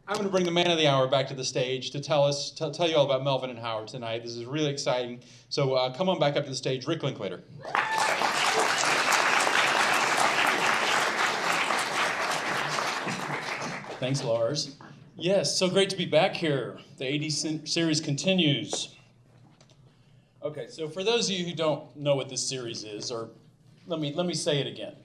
I'm going to bring the man of the hour back to the stage to tell you all about Melvin and Howard tonight. This is really exciting. So come on back up to the stage, Rick Linklater. Thanks, Lars. Yes, so great to be back here. The 80s series continues. Okay, so for those of you who don't know what this series is, or let me say it again.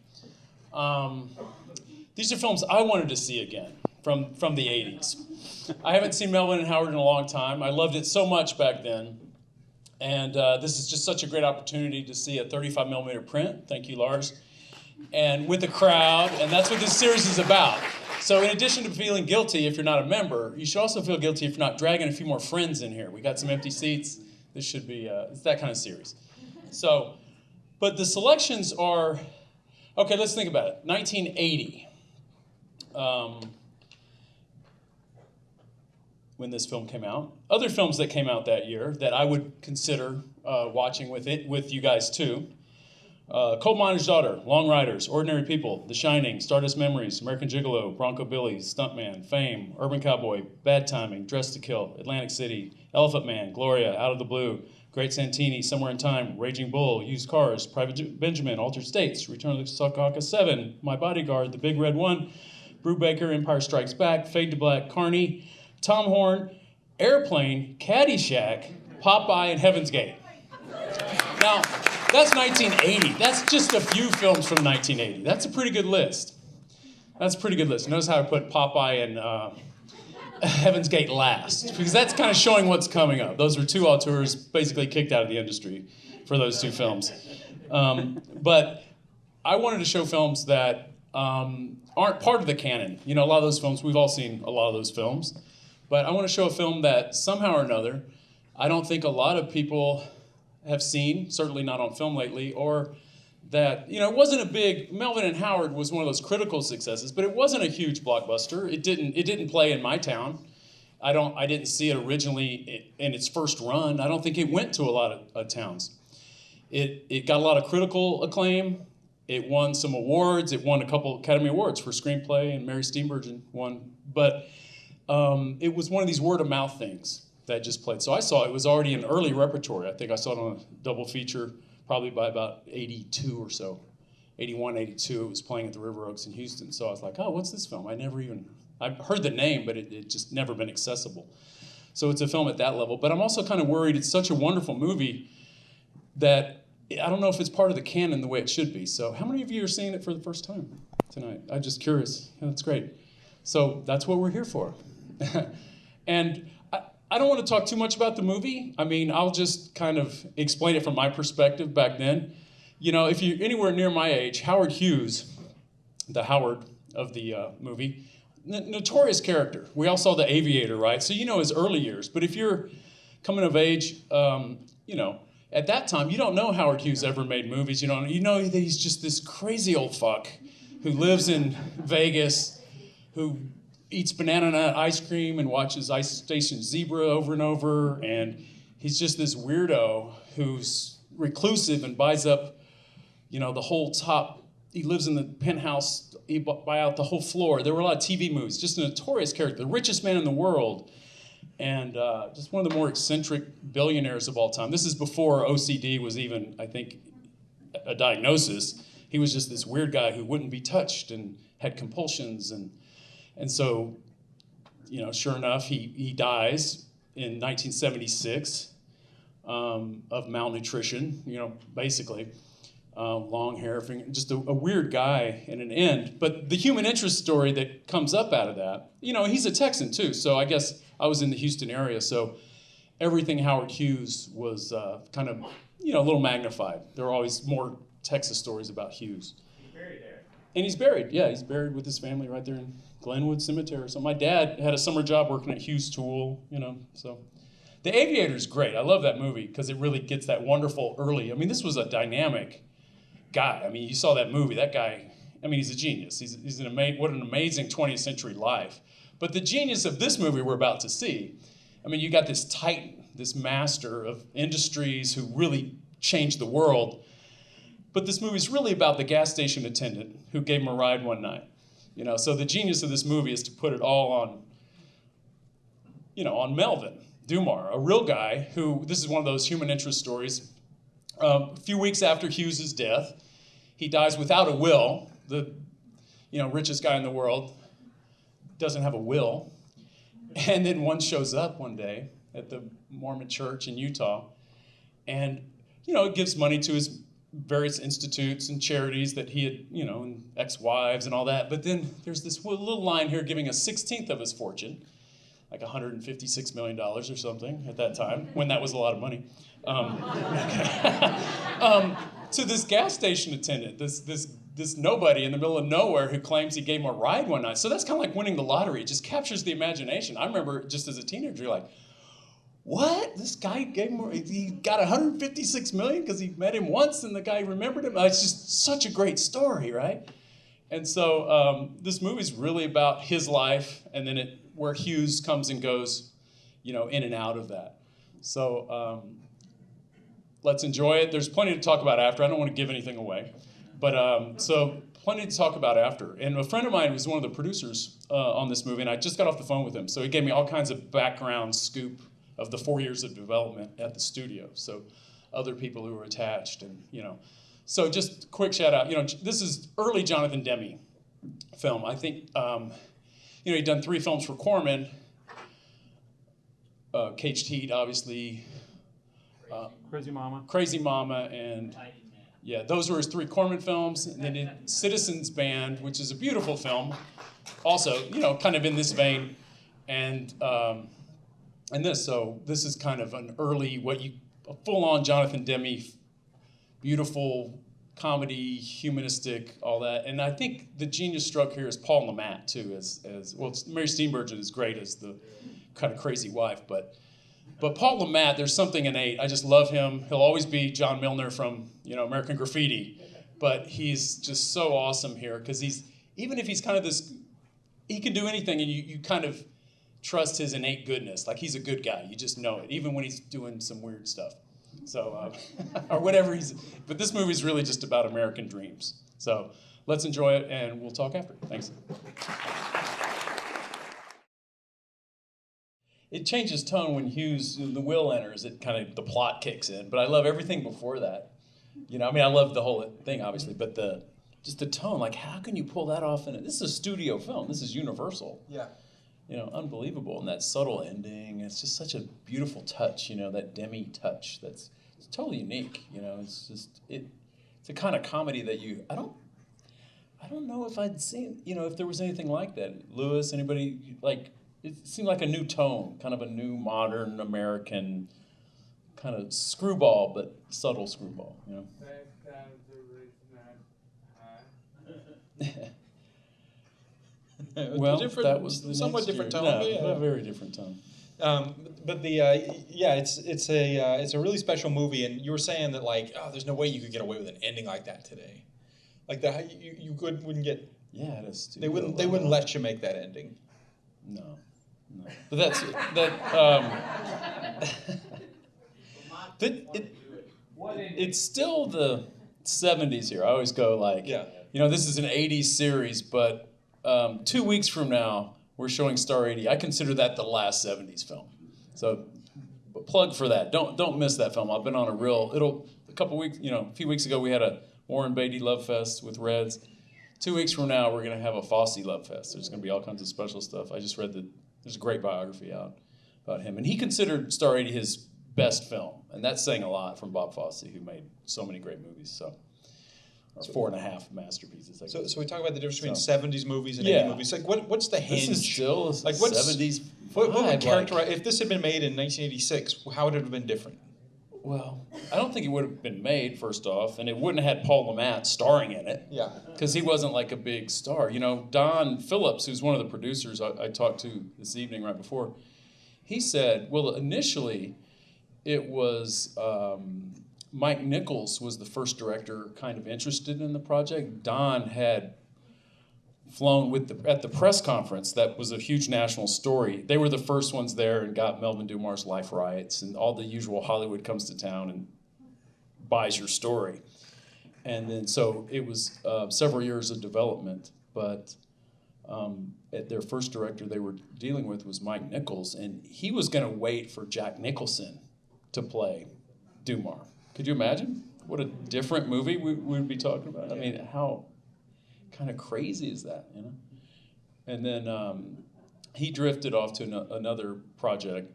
These are films I wanted to see again from the 80s. I haven't seen Melvin and Howard in a long time. I loved it so much back then. And this is just such a great opportunity to see a 35mm print. Thank you, Lars. And with a crowd, and that's what this series is about. So in addition to feeling guilty if you're not a member, you should also feel guilty if you're not dragging a few more friends in here. We got some empty seats. This should be, it's that kind of series. So, but the selections are, okay, let's think about it. 1980, when this film came out. Other films that came out that year that I would consider watching with you guys too. Coal Miner's Daughter, Long Riders, Ordinary People, The Shining, Stardust Memories, American Gigolo, Bronco Billy, Stuntman, Fame, Urban Cowboy, Bad Timing, Dressed to Kill, Atlantic City, Elephant Man, Gloria, Out of the Blue, Great Santini, Somewhere in Time, Raging Bull, Used Cars, Private Benjamin, Altered States, Return of the Secaucus 7, My Bodyguard, The Big Red One, Brubaker, Empire Strikes Back, Fade to Black, Carney, Tom Horn, Airplane, Caddyshack, Popeye, and Heaven's Gate. Now, that's 1980. That's just a few films from 1980. That's a pretty good list. That's a pretty good list. Notice how I put Popeye and Heaven's Gate last, because that's kind of showing what's coming up. Those were two auteurs basically kicked out of the industry for those two films. But I wanted to show films that aren't part of the canon. You know, a lot of those films, we've all seen a lot of those films. But I want to show a film that somehow or another, I don't think a lot of people have seen, certainly not on film lately, or that, you know, it wasn't a big, Melvin and Howard was one of those critical successes, but it wasn't a huge blockbuster. It didn't play in my town. I didn't see it originally in its first run. I don't think it went to a lot of towns. It got a lot of critical acclaim. It won some awards. It won a couple Academy Awards for screenplay, and Mary Steenburgen won. But it was one of these word of mouth things that just played. So I saw it was already an early repertory. I think I saw it on a double feature probably by about 82 or so. 81, 82, it was playing at the River Oaks in Houston. So I was like, oh, what's this film? I've heard the name, but it just never been accessible. So it's a film at that level. But I'm also kind of worried it's such a wonderful movie that I don't know if it's part of the canon the way it should be. So how many of you are seeing it for the first time tonight? I'm just curious. Yeah, that's great. So that's what we're here for. And I don't want to talk too much about the movie. I mean, I'll just kind of explain it from my perspective back then. You know, if you're anywhere near my age, Howard Hughes, the Howard of the movie, notorious character. We all saw The Aviator, right? So you know his early years. But if you're coming of age, you know, at that time, you don't know Howard Hughes ever made movies. You know that he's just this crazy old fuck who lives in Vegas, who eats banana nut ice cream and watches Ice Station Zebra over and over, and he's just this weirdo who's reclusive and buys up, you know, the whole top. He lives in the penthouse. He buy out the whole floor. There were a lot of TV movies. Just a notorious character, the richest man in the world, and just one of the more eccentric billionaires of all time. This is before OCD was even, I think, a diagnosis. He was just this weird guy who wouldn't be touched and had compulsions and so, you know, sure enough, he dies in 1976 of malnutrition, you know, basically. Long hair, just a weird guy in an end. But the human interest story that comes up out of that, you know, he's a Texan too, so I guess I was in the Houston area, so everything Howard Hughes was kind of, you know, a little magnified. There are always more Texas stories about Hughes. He's buried there. And he's buried, yeah, he's buried with his family right there in Glenwood Cemetery. So my dad had a summer job working at Hughes Tool, you know, so. The Aviator's great. I love that movie because it really gets that wonderful early. I mean, this was a dynamic guy. I mean, you saw that movie. That guy, I mean, he's a genius. He's what an amazing 20th century life. But the genius of this movie we're about to see, I mean, you got this titan, this master of industries who really changed the world. But this movie's really about the gas station attendant who gave him a ride one night. You know, so the genius of this movie is to put it all on Melvin Dumar, a real guy who, this is one of those human interest stories. A few weeks after Hughes's death, he dies without a will. The richest guy in the world doesn't have a will. And then one shows up one day at the Mormon church in Utah, and it gives money to his various institutes and charities that he had, and ex-wives and all that. But then there's this little line here giving a 16th of his fortune, like $156 million or something at that time, when that was a lot of money. To this gas station attendant, this nobody in the middle of nowhere who claims he gave him a ride one night. So that's kind of like winning the lottery. It just captures the imagination. I remember just as a teenager, you're like, what? This guy he got 156 million because he met him once and the guy remembered him? It's just such a great story, right? And so this movie's really about his life, and then where Hughes comes and goes, in and out of that. So let's enjoy it. There's plenty to talk about after. I don't want to give anything away. But so plenty to talk about after. And a friend of mine was one of the producers on this movie, and I just got off the phone with him. So he gave me all kinds of background scoop of the 4 years of development at the studio. So other people who were attached, and So just quick shout out. This is early Jonathan Demme film. I think he'd done 3 films for Corman. Caged Heat, obviously. Crazy Mama, and those were his 3 Corman films. And then Citizens Band, which is a beautiful film, also kind of in this vein, and this. So this is kind of an early a full-on Jonathan Demme, beautiful comedy, humanistic, all that. And I think the genius stroke here is Paul Le Mat too, as well. Mary Steenburgen is great as the kind of crazy wife, but Paul Le Mat, there's something innate. I just love him. He'll always be John Milner from American Graffiti, but he's just so awesome here because even if he's kind of this, he can do anything, and you kind of trust his innate goodness. Like, he's a good guy. You just know it, even when he's doing some weird stuff. So, or whatever but this movie's really just about American dreams. So let's enjoy it, and we'll talk after. Thanks. It changes tone when the will enters. It kind of, the plot kicks in. But I love everything before that. I love the whole thing, obviously, but just the tone. Like, how can you pull that off? This is a studio film. This is Universal. Yeah. Unbelievable. And that subtle ending. It's just such a beautiful touch. That Demme touch. It's totally unique. It's just it's a kind of comedy that I don't know if I'd seen. If there was anything like that. Lewis, anybody like. It seemed like a new tone, kind of a new modern American kind of screwball, but subtle screwball. Well, that was the somewhat different tone. A very different tone. But it's a really special movie, and you were saying that there's no way you could get away with an ending like that today, like that you wouldn't get. Yeah, it is. They wouldn't let you make that ending. No. But that's it's still the 70s here. I always go this is an 80s series, but 2 weeks from now we're showing Star 80. I consider that the last 70s film. So plug for that. Don't miss that film. I've been on a few weeks ago we had a Warren Beatty Love Fest with Reds. 2 weeks from now we're going to have a Fosse Love Fest. There's going to be all kinds of special stuff. I just read there's a great biography out about him. And he considered Star 80 his best film. And that's saying a lot from Bob Fosse, who made so many great movies. So, or 4.5 masterpieces. So we talk about the difference between 70s movies and 80s movies. Like, what's the hinge? This is still a 70s What would characterize, if this had been made in 1986, how would it have been different? Well, I don't think it would have been made, first off, and it wouldn't have had Paul Le Mat starring in it. Yeah. Because he wasn't like a big star. Don Phillips, who's one of the producers I talked to this evening right before, he said, well, initially it was Mike Nichols was the first director kind of interested in the project. Don had flown at the press conference. That was a huge national story. They were the first ones there and got Melvin Dumar's life rights, and all the usual Hollywood comes to town and buys your story. And then so it was several years of development, but Their first director they were dealing with was Mike Nichols, and he was going to wait for Jack Nicholson to play Dumar. Could you imagine what a different movie we would be talking about? I mean, how kind of crazy is that, you know? And then he drifted off to another project.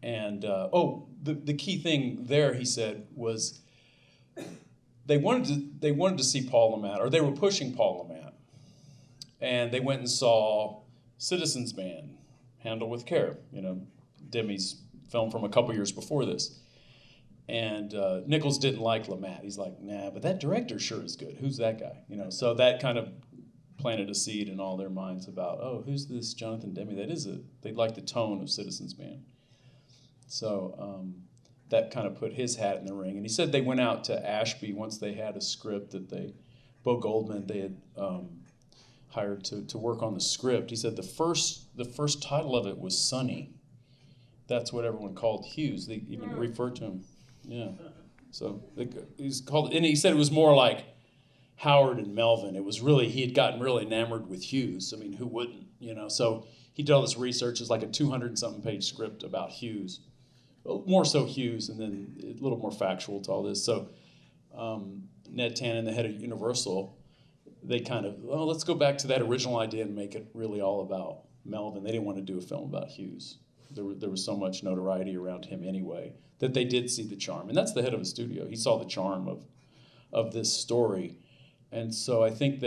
And the key thing there, he said, was they wanted to see Paul Le Mat, or they were pushing Paul Le Mat, and they went and saw Citizens Band, Handle with Care, you know, Demme's film from a couple years before this. And Nichols didn't like Le Mat. He's like, nah, but that director sure is good. Who's that guy? You know, so that kind of planted a seed in all their minds about, oh, who's this Jonathan Demme? They like the tone of Citizens Band. So that kind of put his hat in the ring. And he said they went out to Ashby once they had a script that Bo Goldman, they had hired to work on the script. He said the first title of it was Sonny. That's what everyone called Hughes. They even referred to him. Yeah. So he's called, and he said it was more like Howard and Melvin. It was really, he had gotten really enamored with Hughes. I mean, who wouldn't, you know? So he did all this research. It's like a 200-something page script about Hughes. Well, more so Hughes, and then a little more factual to all this. So Ned Tannen, the head of Universal, they kind of, well, let's go back to that original idea and make it really all about Melvin. They didn't want to do a film about Hughes. There was so much notoriety around him anyway that they did see the charm. And that's the head of a studio. He saw the charm of this story. And so I think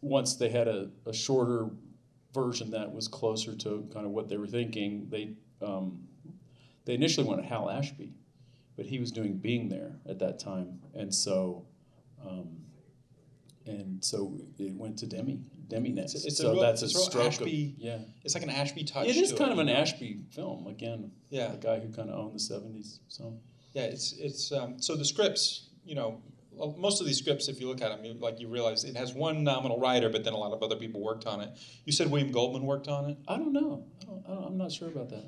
once they had a shorter version that was closer to kind of what they were thinking, they initially wanted Hal Ashby, but he was doing Being There at that time. And so it went to Demme next. It's so a real, that's it's a stroke Ashby. yeah. It's like an Ashby touch. It is to kind it, of an you know? Ashby film again. Yeah, the guy who kind of owned the '70s. So yeah, it's so the scripts. You know, most of these scripts, if you look at them, you realize it has one nominal writer, but then a lot of other people worked on it. You said William Goldman worked on it. I don't know. I'm not sure about that.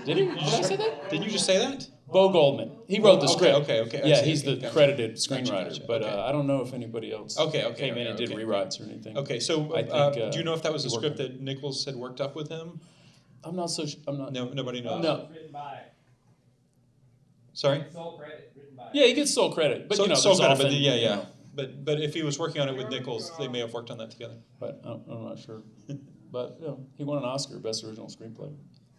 Did he? Did I say that? Did you just say that? Bo Goldman. He wrote the script. Okay. Yeah, he's the credited screenwriter. Gotcha. But I don't know if anybody else came in and did rewrites or anything. Okay, so I think, do you know if that was a script that Nichols had worked up with him? I'm not so. I'm not. No, nobody knows. No. Written by. Sorry. Sole credit written by. Yeah, he gets sole credit, but So, you know, sole there's credit, often, but yeah. you know, But if he was working on it with Nichols, they may have worked on that together. But I'm not sure. But you know, he won an Oscar, Best Original Screenplay.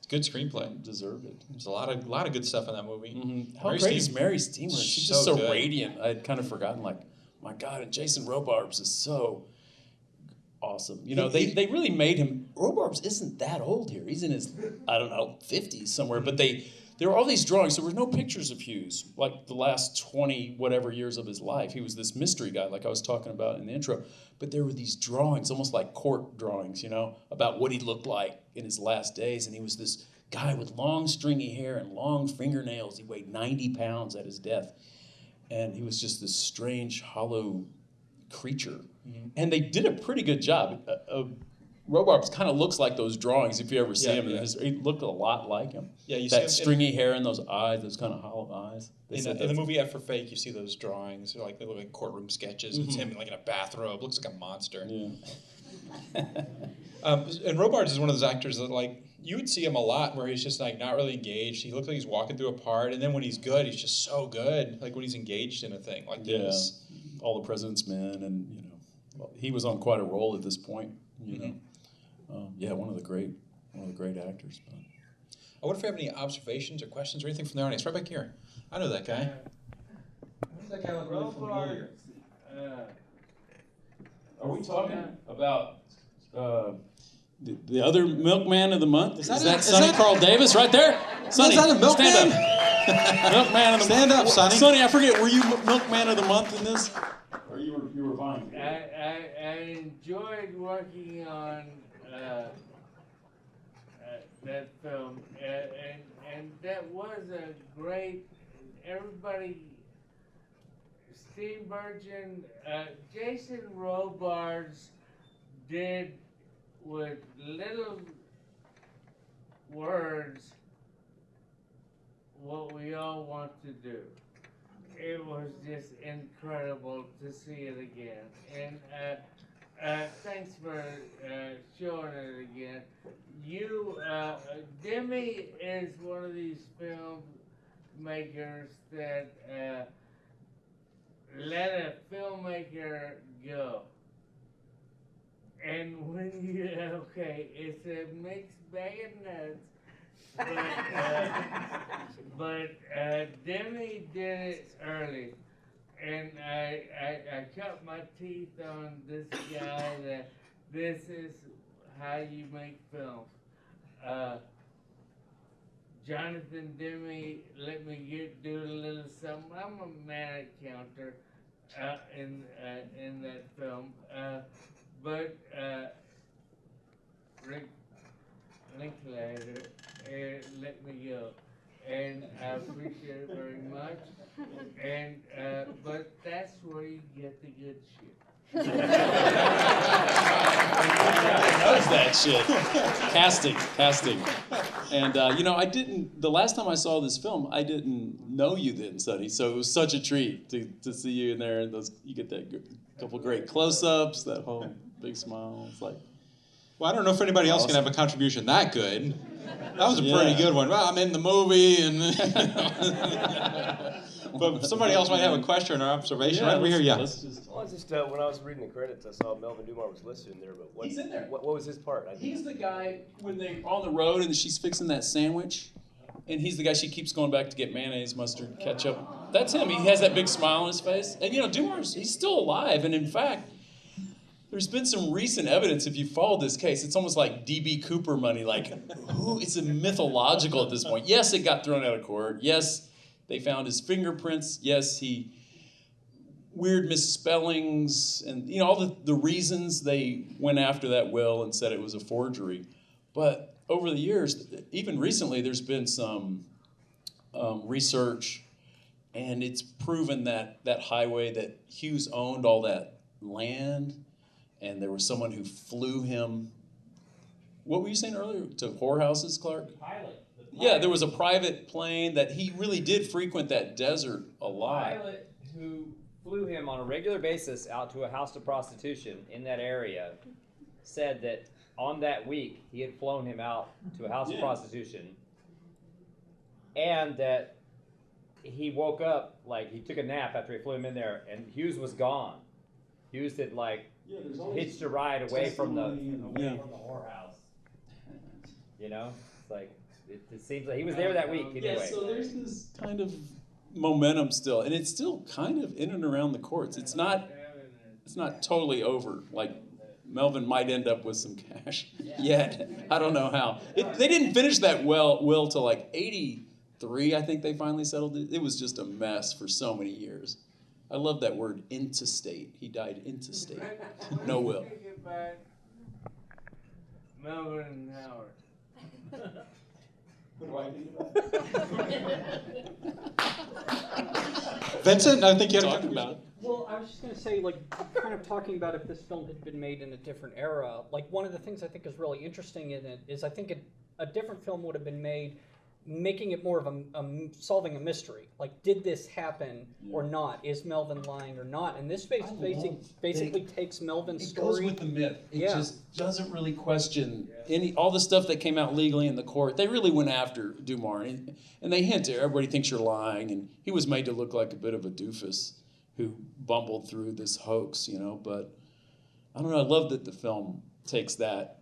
Good screenplay. Deserved it. There's a lot of good stuff in that movie. Mm-hmm. How great is Mary Steemer? She's just so good. radiant. I'd kind of forgotten, like, my God, and Jason Robards is so awesome. You know, they really made him. Robards isn't that old here. He's in his, I don't know, 50s somewhere. But there were all these drawings. There were no pictures of Hughes, like the last 20 whatever years of his life. He was this mystery guy, like I was talking about in the intro. But there were these drawings, almost like court drawings, you know, about what he looked like in his last days. And he was this guy with long, stringy hair and long fingernails. He weighed 90 pounds at his death. And he was just this strange, hollow creature. Mm-hmm. And they did a pretty good job. Robards kind of looks like those drawings if you ever see him. Yeah. He looked a lot like him. Yeah, you that see stringy hair and those eyes, those kind of hollow eyes. In the movie F for Fake, you see those drawings. They're they look like courtroom sketches. Mm-hmm. It's him in a bathrobe. Looks like a monster. Yeah. And Robards is one of those actors that you would see him a lot where he's just not really engaged. He looks like he's walking through a part, and then when he's good, he's just so good. Like when he's engaged in a thing like this. All the President's Men, and he was on quite a roll at this point. You know. One of the great actors. But. I wonder if you have any observations or questions or anything from the audience. Right back here. I know that guy. Does that guy look really familiar? Are we talking about the other milkman of the month? Is that Sonny Carl Davis right there? Sonny, is that a milkman? Stand up. Milkman of the Stand up, Sonny. Sonny, I forget. Were you milkman of the month in this? Or you were fine? I enjoyed working on that film, and that was a great. Everybody, Steve Burgeon, Jason Robards did with little words what we all want to do. It was just incredible to see it again, and thanks for showing it again. Demme is one of these filmmakers that let a filmmaker go. And when it's a mixed bag of nuts, but Demme did it early. And I cut my teeth on this guy that this is how you make films. Jonathan Demme let me do a little something. I'm a manic counter in that film, but Rick Linklater let me go. And I appreciate it very much. And but that's where you get the good shit. Knows that shit. Casting. And I didn't. The last time I saw this film, I didn't know you then, Sonny. So it was such a treat to see you in there. And you get that couple great close-ups, that whole big smile. It's like. Well, I don't know if anybody else can have a contribution that good. That was a pretty good one. Well, I'm in the movie, and but somebody else might have a question or observation. Right over here, yeah. Well, when I was reading the credits, I saw Melvin Dummar was listed in there, but He's in there. What was his part? He's the guy when they're on the road and she's fixing that sandwich, and he's the guy she keeps going back to get mayonnaise, mustard, ketchup. That's him. He has that big smile on his face, and he's still alive, and in fact. There's been some recent evidence, if you follow this case, it's almost like D.B. Cooper money, like, it's a mythological at this point. Yes, it got thrown out of court. Yes, they found his fingerprints. Yes, weird misspellings, and, all the reasons they went after that will and said it was a forgery. But over the years, even recently, there's been some research, and it's proven that highway, that Hughes owned all that land, and there was someone who flew him. What were you saying earlier? To whorehouses, Clark? The pilot. Yeah, there was a private plane that he really did frequent that desert a lot. The pilot who flew him on a regular basis out to a house of prostitution in that area said that on that week he had flown him out to a house of prostitution, and that he woke up, like he took a nap after he flew him in there, and Hughes was gone. Hughes had hitched a ride away from the whorehouse. It's like it seems like he was there that week anyway. Yeah, so there's this kind of momentum still, and it's still kind of in and around the courts. It's not totally over. Like Melvin might end up with some cash yet. I don't know how. They didn't finish that will till like 83. I think they finally settled it. It was just a mess for so many years. I love that word, intestate. He died intestate. No will. Melvin and Howard. What do I think about? Vincent, I think you had to talk about it. Well, I was just going to say, kind of talking about if this film had been made in a different era, one of the things I think is really interesting in it is I think a different film would have been made making it more of solving a mystery. Did this happen or not? Is Melvin lying or not? And this basically takes Melvin's story. It goes with the myth. It just doesn't really question all the stuff that came out legally in the court. They really went after Dummar, and they hint everybody thinks you're lying, and he was made to look like a bit of a doofus who bumbled through this hoax, but I don't know, I love that the film takes that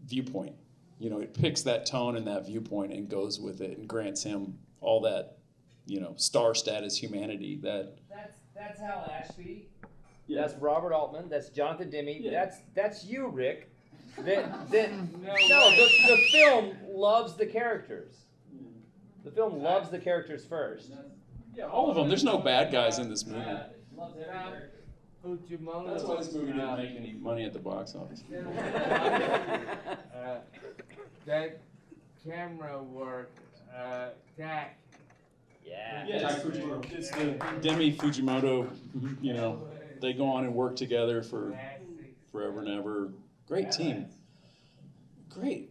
viewpoint. It picks that tone and that viewpoint and goes with it and grants him all that, star status humanity that. That's Hal Ashby. Yeah. That's Robert Altman. That's Jonathan Demme. Yeah. That's you, Rick. The film loves the characters. The film loves the characters first. Yeah, all of them. There's no bad guys in this movie. Loves every character. That's why this movie didn't make any money at the box office. That camera work, Dak. Yeah. It's the Demme Fujimoto. They go on and work together for forever and ever. Great team. Great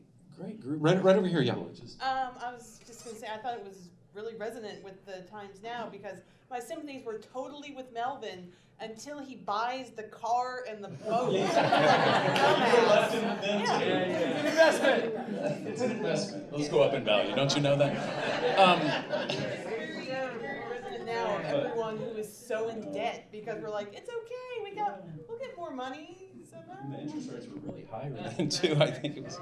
group. Right over here, yeah. I was just going to say, I thought it was really resonant with the times now because my sympathies were totally with Melvin until he buys the car and the boat. It's an investment. It's an investment. Those go up in value. Don't you know that? Now everyone who is so in debt because we're like, it's okay, we'll get more money somehow. The interest rates were really high then too. I think it was.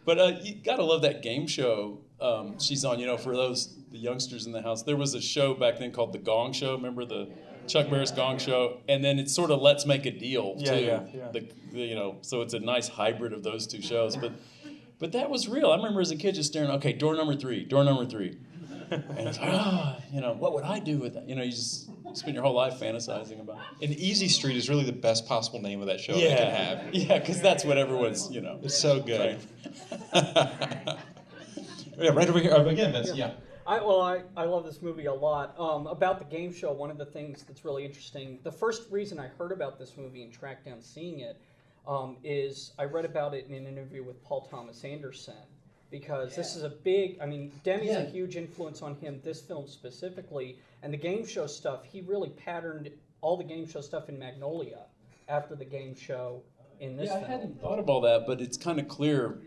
But you gotta love that game show she's on. For the youngsters in the house, there was a show back then called The Gong Show. Remember the Chuck Barris Gong Show? And then it's sort of Let's Make a Deal too. Yeah. So it's a nice hybrid of those two shows. But that was real. I remember as a kid just staring. Okay, door number three. And it's like, what would I do with that? You just spend your whole life fantasizing about it. And Easy Street is really the best possible name of that show they can have. Yeah, because that's what everyone's, It's so good. Yeah, right over here. Again, Vince, yeah. I love this movie a lot. About the game show, one of the things that's really interesting, the first reason I heard about this movie and tracked down seeing it is I read about it in an interview with Paul Thomas Anderson. Because this is a big, Demme's a huge influence on him, this film specifically, and the game show stuff, he really patterned all the game show stuff in Magnolia after the game show in this film. I hadn't thought of all that, but it's kind of clear.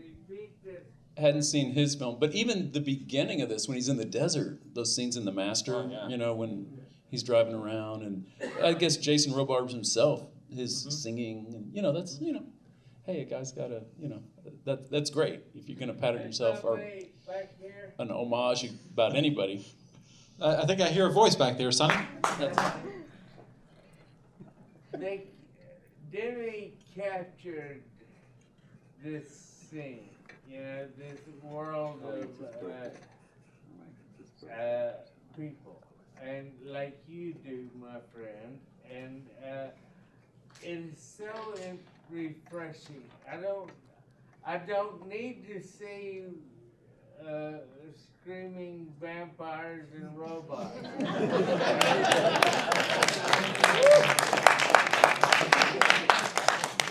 Hadn't seen his film, but even the beginning of this, when he's in the desert, those scenes in The Master, when he's driving around, and I guess Jason Robards himself, his singing, and that's, hey, a guy's got to, that's great. If you're going to pattern yourself or an homage about anybody. I think I hear a voice back there, Sonny. Demme captured this scene, this world of people, and like you do, my friend, and it is so refreshing. I don't need to see screaming vampires and robots.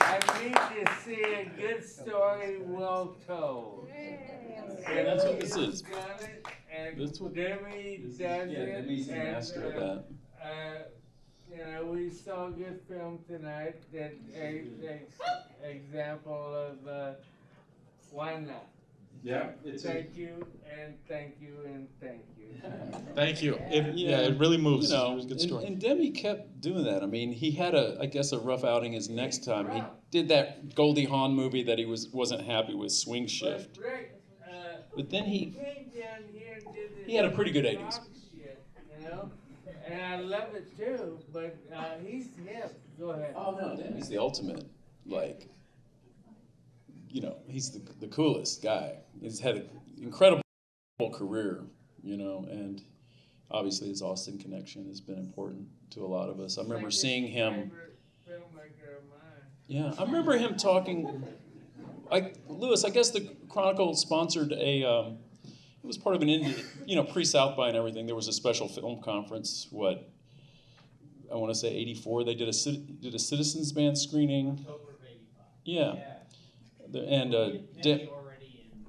I need to see a good story well told. And that's what this is. That's what Demme does it. Demme's the master of that. We saw a good film tonight that example of why not. Yeah. Thank you and thank you and thank you. Thank you. It really moves. It was a good story. And Demme kept doing that. He had a rough outing his next time. He did that Goldie Hawn movie that he wasn't happy with, Swing Shift. But then he came down here and did this. He had a pretty good 80s. Shit, and I love it too. But he's hip. Go ahead. Oh no, Demme's the ultimate. He's the coolest guy. He's had an incredible career, and obviously his Austin connection has been important to a lot of us. I remember seeing him. Filmmaker of mine. Yeah, I remember him talking. Lewis, I guess the Chronicle sponsored a. It was part of an pre-South by and everything. There was a special film conference. I want to say '84. They did a Citizens Band screening. October of '85. Yeah. And already in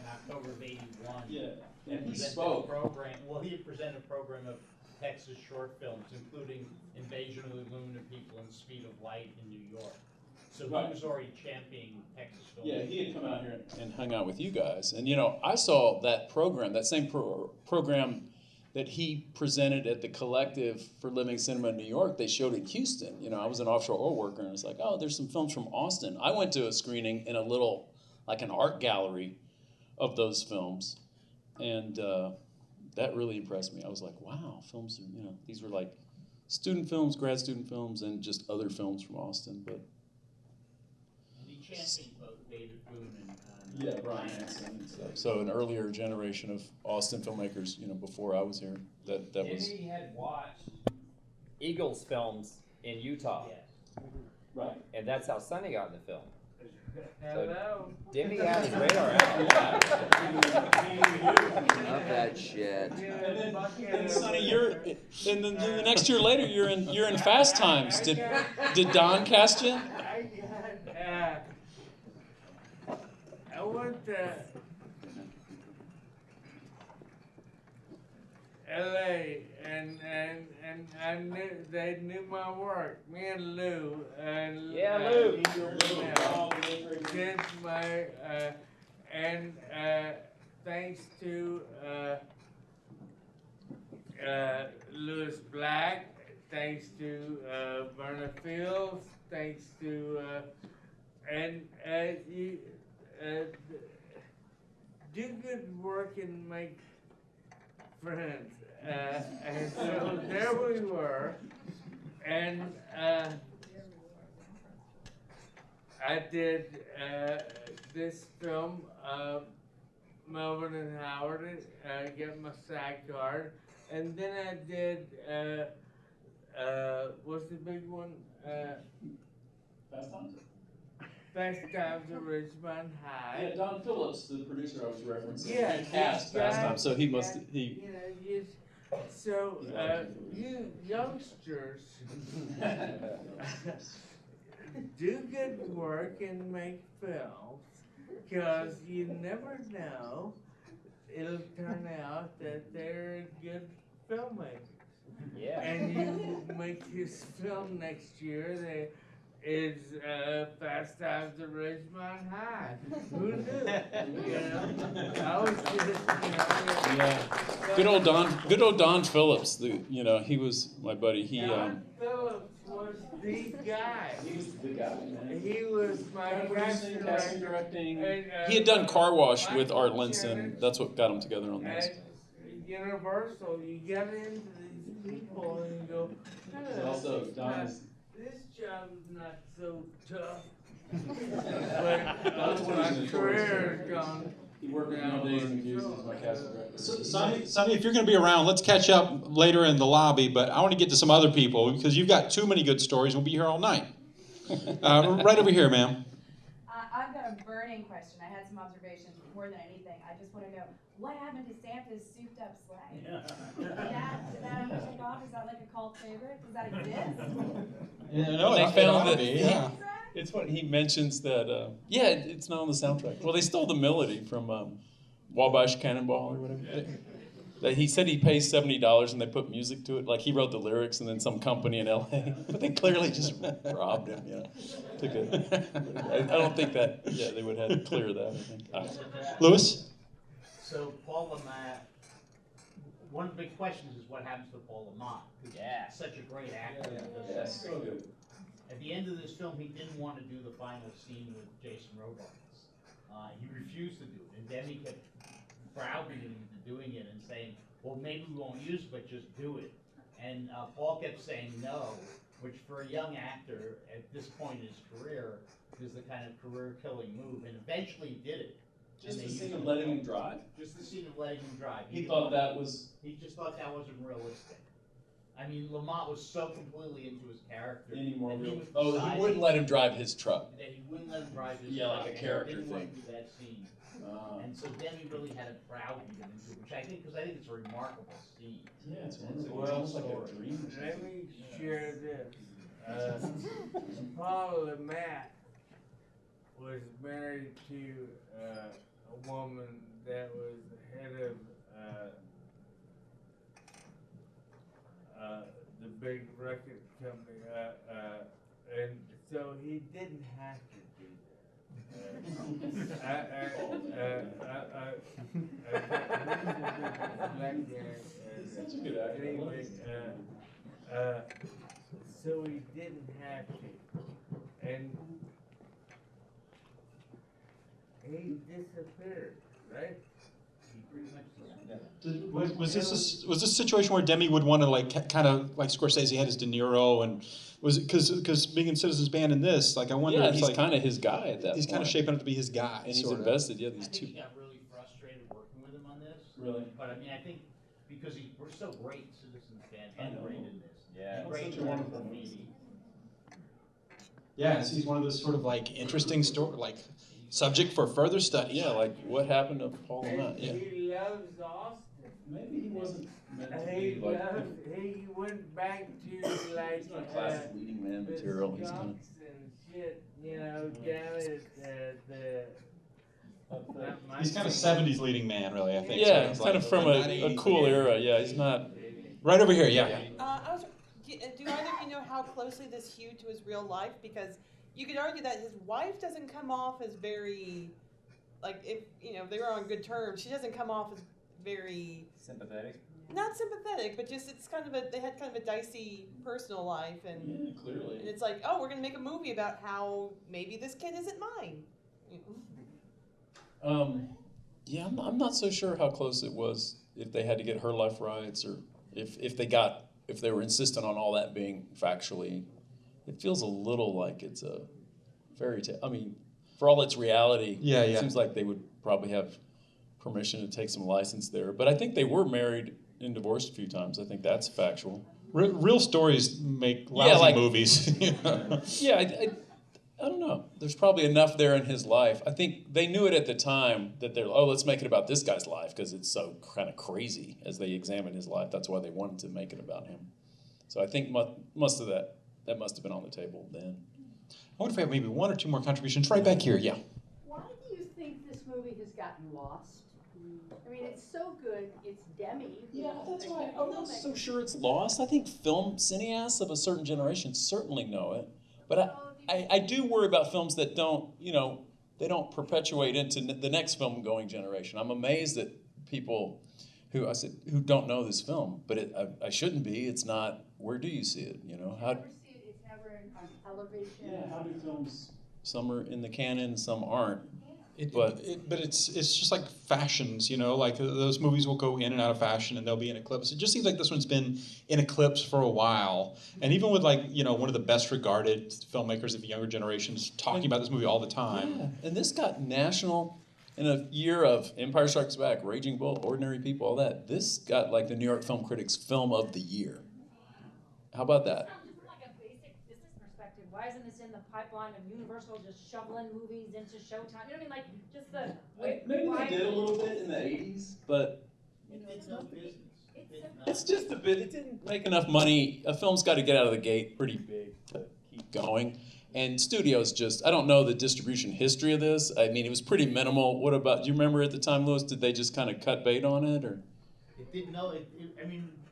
October of '81. Yeah. And he presented spoke. a program. Well, he presented a program of Texas short films, including Invasion of the Lunar People and Speed of Light in New York. So he was already championing Texas film. Yeah, he had come out here and hung out with you guys. And, I saw that program, that same program that he presented at the Collective for Living Cinema in New York. They showed in Houston. I was an offshore oil worker, and it's like, oh, there's some films from Austin. I went to a screening in a little, an art gallery of those films. And that really impressed me. I was like, wow, films, these were student films, grad student films, and just other films from Austin. But he championed both David Boone and Brian Hansen and stuff. So an earlier generation of Austin filmmakers, before I was here, that was. He had watched Eagles films in Utah. Yes. Right. And that's how Sonny got in the film. Hello. Demme had his radar out. Love that shit. And then Sonny, and then the next year later, you're in Fast Times. Did Don cast you? I want to. L.A. and I knew they knew my work. Me and Lou and Yeah, Lou. did my and thanks to Lewis Black, thanks to Verna Fields, thanks to and you do good work and make friends. And so there we were, and I did this film, Melvin and Howard, get my SAG card, and then I did, what's the big one? Fast Times? Fast Times at Ridgemont High. Yeah, Don Phillips, the producer I was referencing. Yeah, he cast this Fast guy- Times, so he must yeah, he. You know, so you youngsters do good work and make films, because you never know, it'll turn out that they're good filmmakers. Yeah. And you make this film next year that is Fast Times at Ridgemont High. Who knew? You know, I was just, you know. Yeah. Good old Don Phillips. He was my buddy. Don Phillips was the guy. He was the guy, man. He was my Producing, casting, directing. And, He had done Car Wash with Michael Art Linson. Shannon. That's what got him together on this. And Universal, you get into these people and you go, "Oh, Also, this Don not- is- this job is not so tough." But Don's one of my his career has gone. He worked with No Days and Confused as my casting director. Sonny, if you're going to be around, let's catch up later in the lobby, but I want to get to some other people because you've got too many good stories. We'll be here all night. Right over here, ma'am. I've got a burning question. I had some observations more than anything. I just want to know, what happened to Santa's souped up sleigh? Did that ever take off? Is that like a cult favorite? Does that exist? No, They it found ought to that. be, yeah. It's what he mentions that. It's not on the soundtrack. Well, they stole the melody from Wabash Cannonball or whatever. That he said he pays $70 and they put music to it. Like he wrote the lyrics and then some company in LA. But they clearly just robbed him. I don't think that. Yeah, they would have had to clear that. I think. Lewis? So Paul Lamont, one of the big questions is what happens to Paul Lamont, because he's such a great actor. Yes, so good. At the end of this film, he didn't want to do the final scene with Jason Robards. He refused to do it, and Demme kept browbeating him into doing it and saying, well, maybe we won't use it, but just do it. And Paul kept saying no, which for a young actor at this point in his career is the kind of career-killing move, and eventually he did it. Just the scene of letting him drive? Just the scene of letting him drive. He thought that was... He just thought that wasn't realistic. I mean, Lamont was so completely into his character. Anymore that real. was Oh, he deciding wouldn't let him drive his truck. That he wouldn't let him drive his Yeah, truck. like a and character didn't want thing. to do that scene. And so Demme really had to browbeat him into it, which I think, because I think it's a remarkable scene. Yeah, it's a wonderful. good It's almost like story. a dream or Let something. me share this. Paul Lamont was married to a woman that was the head of the big record company, and so he didn't have to do that. Such a good actor. Anyway, so he didn't have to, and he disappeared, right? He pretty much Was this a situation where Demme would want to kind of like Scorsese had his De Niro, and was it because being in Citizens Band in this, like I wonder Yeah, if he's like kind of his guy at that he's point. kind of shaping up to be his guy, And he's sorta. invested, I these think two. he got really frustrated working with him on this. Really? But I mean, I think because we're so great Citizens Band I and know. great in this. Yeah. And great Such a in wonderful the movie. Yeah, he's one of those sort of like interesting story, like subject for further study. Yeah, like what happened to Paul Lamont? Yeah. He loves Austin. Maybe he wasn't meant to He be like loved, he went back to like he's not classic leading man the material. He's kind skunks and shit, you know, down at He's kind of 70s leading man, really, I think. Yeah, so it's it's kind like, of from but a, not a 80s. cool era. Yeah, he's not. Right over here, yeah. Do either of you know how closely this hewed to his real life? Because you could argue that his wife doesn't come off as very, like, if they were on good terms, she doesn't come off as very Sympathetic. not sympathetic, but just it's kind of they had kind of a dicey personal life, and Yeah, clearly. and it's like, oh, we're gonna make a movie about how maybe this kid isn't mine. Yeah, I'm not so sure how close it was, if they had to get her life rights, or if they were insistent on all that being factually. It feels a little like it's a fairy tale. I mean, for all its reality, it seems like they would probably have permission to take some license there. But I think they were married and divorced a few times. I think that's factual. Real stories make lousy movies. Yeah, I don't know. There's probably enough there in his life. I think they knew it at the time that let's make it about this guy's life because it's so kind of crazy as they examined his life. That's why they wanted to make it about him. So I think most of that must have been on the table then. I wonder if we have maybe one or two more contributions right back here. Yeah. Why do you think this movie has gotten lost? I mean, it's so good. It's Demme. Yeah, that's why I'm not so sure it's lost. I think film cineasts of a certain generation certainly know it. But I do worry about films that don't, they don't perpetuate into the next film-going generation. I'm amazed that people who don't know this film, but I shouldn't be. It's not. Where do you see it? How? Never see it. It's never on television. Yeah. How do films? Some are in the canon, some aren't. But it's just like fashions, like those movies will go in and out of fashion and they'll be in eclipse. It just seems like this one's been in eclipse for a while. And even with one of the best regarded filmmakers of the younger generations talking about this movie all the time. Yeah. And this got national in a year of Empire Strikes Back, Raging Bull, Ordinary People, all that. This got like the New York Film Critics Film of the Year. How about that? Just from like a basic business perspective, why isn't this in the pipeline of Universal just shoveling movies into Showtime? You know what I mean? Like, just the... Maybe they did a little bit in the 80s, but... It's no business. It's just a bit. It didn't make enough money. A film's got to get out of the gate pretty big to keep going. And studios I don't know the distribution history of this. I mean, it was pretty minimal. What about, do you remember at the time, Louis, did they just kind of cut bait on it? Or? It didn't know.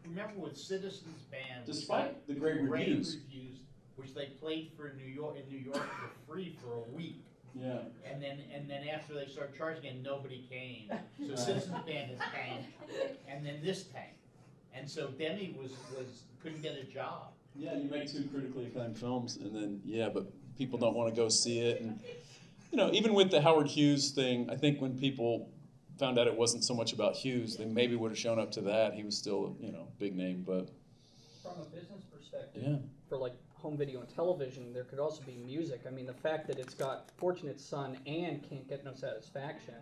Remember with Citizens Band, despite the great reviews, which they played in New York for free for a week. Yeah. And then after they started charging it, nobody came. So Citizens Band has tanked, and then this tanked. And so Demme couldn't get a job. Yeah, you make two critically acclaimed films, and then but people don't want to go see it. And even with the Howard Hughes thing, I think when people found out it wasn't so much about Hughes, they maybe would have shown up to that. He was still big name, but from a business perspective, for like home video and television, there could also be music. I mean, the fact that it's got Fortunate Son and Can't Get No Satisfaction.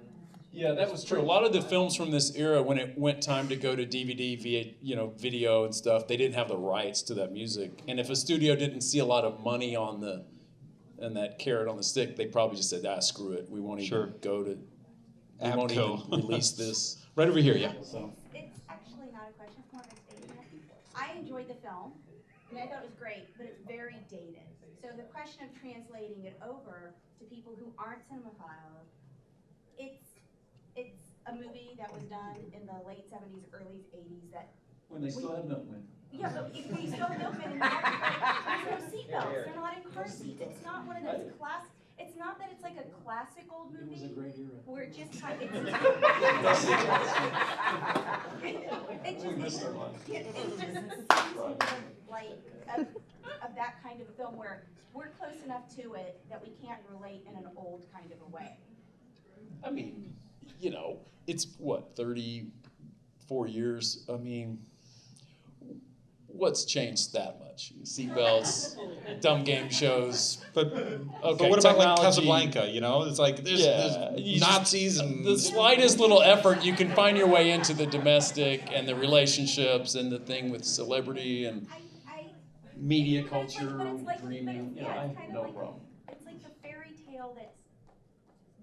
Yeah, that was true. A lot of the films from this era, when it went time to go to DVD, via video and stuff, they didn't have the rights to that music. And if a studio didn't see a lot of money on that carrot on the stick, they probably just said, screw it. We won't even go to. We won't even release this. Right over here, yeah. So. It's actually not a question. It's more of a statement. I enjoyed the film. I mean, I thought it was great, but it's very dated. So the question of translating it over to people who aren't cinemaphiles, it's a movie that was done in the late 70s, early 80s that... When they still had milkmen. Yeah, but if we still have milkmen, there's no seatbelts. They're not in car seats. It's not one of those it's not that it's like a classic old movie. It was a great era. Where it just kind of... it just seems like of that kind of film where we're close enough to it that we can't relate in an old kind of a way. I mean, it's what, 34 years? I mean, what's changed that much? Seatbelts, dumb game shows. But what about like Casablanca? It's like there's Nazis and the slightest little effort, you can find your way into the domestic and the relationships and the thing with celebrity and media culture, dreaming. I have no problem. It's like the fairy tale that's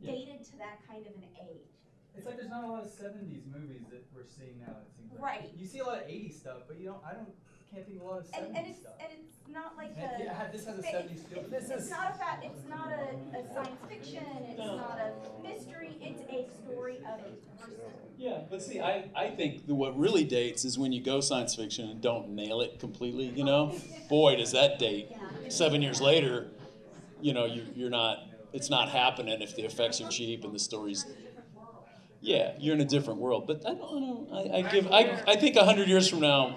dated to that kind of an age. It's like there's not a lot of 70s movies that we're seeing now, it seems like. Right. You see a lot of 80s stuff, but can't think of a lot of 70s stuff. And it's not like this has a 70s feel. It's not a science fiction. It's not a mystery. Yeah, but see, I think that what really dates is when you go science fiction and don't nail it completely, you know? Boy, does that date. 7 years later, you know, you're not, it's not happening if the effects are cheap and the story's, yeah, you're in a different world. But I don't know, I think 100 years from now,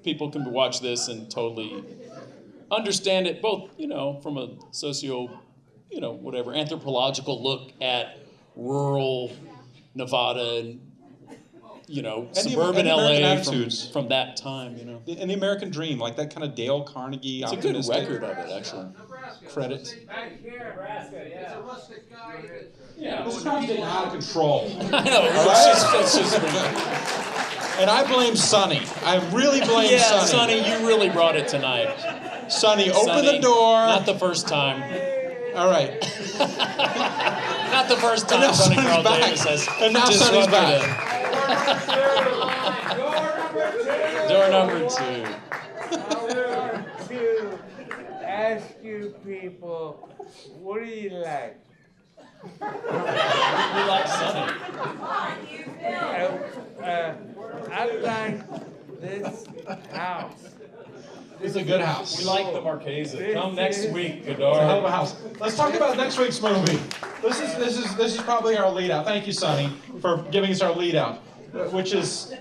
people can watch this and totally understand it, both, you know, from a whatever, anthropological look at rural Nevada and, you know, And suburban the American LA attitudes. from that time, you know. And the American dream, like that kind of Dale Carnegie. It's a good optimistic record of it, actually. Credit. Back here, Nebraska, yeah. Yeah, This crowd's getting out of control. I know. It's just And I blame Sonny. I really blame yeah, Sonny. Sonny, you really brought it tonight. Sonny, open Sonny, the door. Not the first time. All right. Not the first time now Sonny Sonny's Carl back. Davis has And now Sonny's disrupted back. Door number two. to ask you people, what do you like? You like Sonny. I like this house. It's a good house. We like the Marchesa. Come next week, It's a hell of a Godard. house. Let's talk about next week's movie. This is probably our lead out. Thank you, Sonny, for giving us our lead out, which is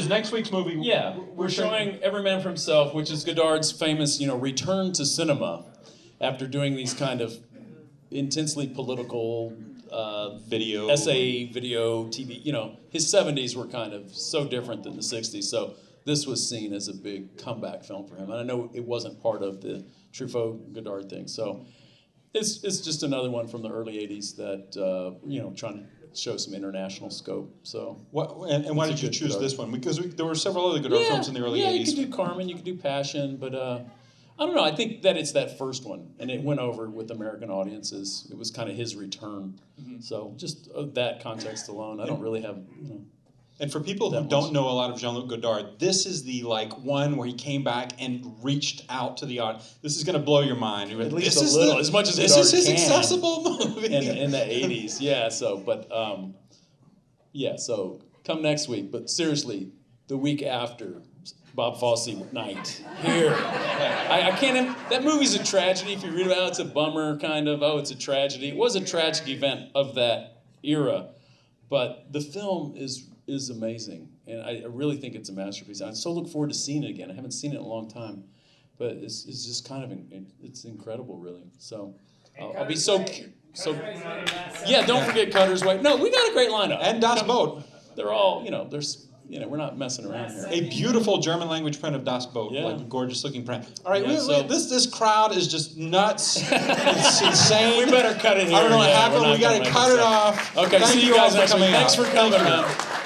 next week's movie. Yeah, we're showing Every Man for Himself, which is Godard's famous, you know, return to cinema after doing these kind of intensely political video, essay, video, TV. You know, his 70s were kind of so different than the 60s. So this was seen as a big comeback film for him. And I know it wasn't part of the Truffaut-Godard thing. So it's just another one from the early 80s that, you know, trying to show some international scope. So and why did you good choose Godard. this one? Because there were several other Godard films in the early 80s. You could do Carmen, you could do Passion, but I don't know. I think that it's that first one, and it went over with American audiences. It was kind of his return. So just that context alone, I don't really have, you know. And for people who That don't was- know a lot of Jean-Luc Godard, this is the one where he came back and reached out to the audience. This is going to blow your mind. At least This is a little, as much as this Godard is his can accessible movie. in the 80s. Yeah, so, but, yeah, so come next week. But seriously, the week after, Bob Fosse night here. I can't, that movie's a tragedy. If you read about it, it's a bummer, kind of. Oh, it's a tragedy. It was a tragic event of that era. But the film is amazing, and I really think it's a masterpiece. I so look forward to seeing it again. I haven't seen it in a long time, but it's just kind of it's incredible, really. So I'll be so yeah. Don't forget Cutter's Way. No, we got a great lineup. And Das Boot. They're all we're not messing around here. A beautiful German language print of Das Boot, Yeah. like a gorgeous looking print. All right, Yeah, this crowd is just nuts. It's insane. We better cut it here. I don't know what Yeah, happened. we're not We got to gonna make cut this it up. off. Okay, Thank see you all guys for next week. coming Thanks out. for coming, Thank you. man.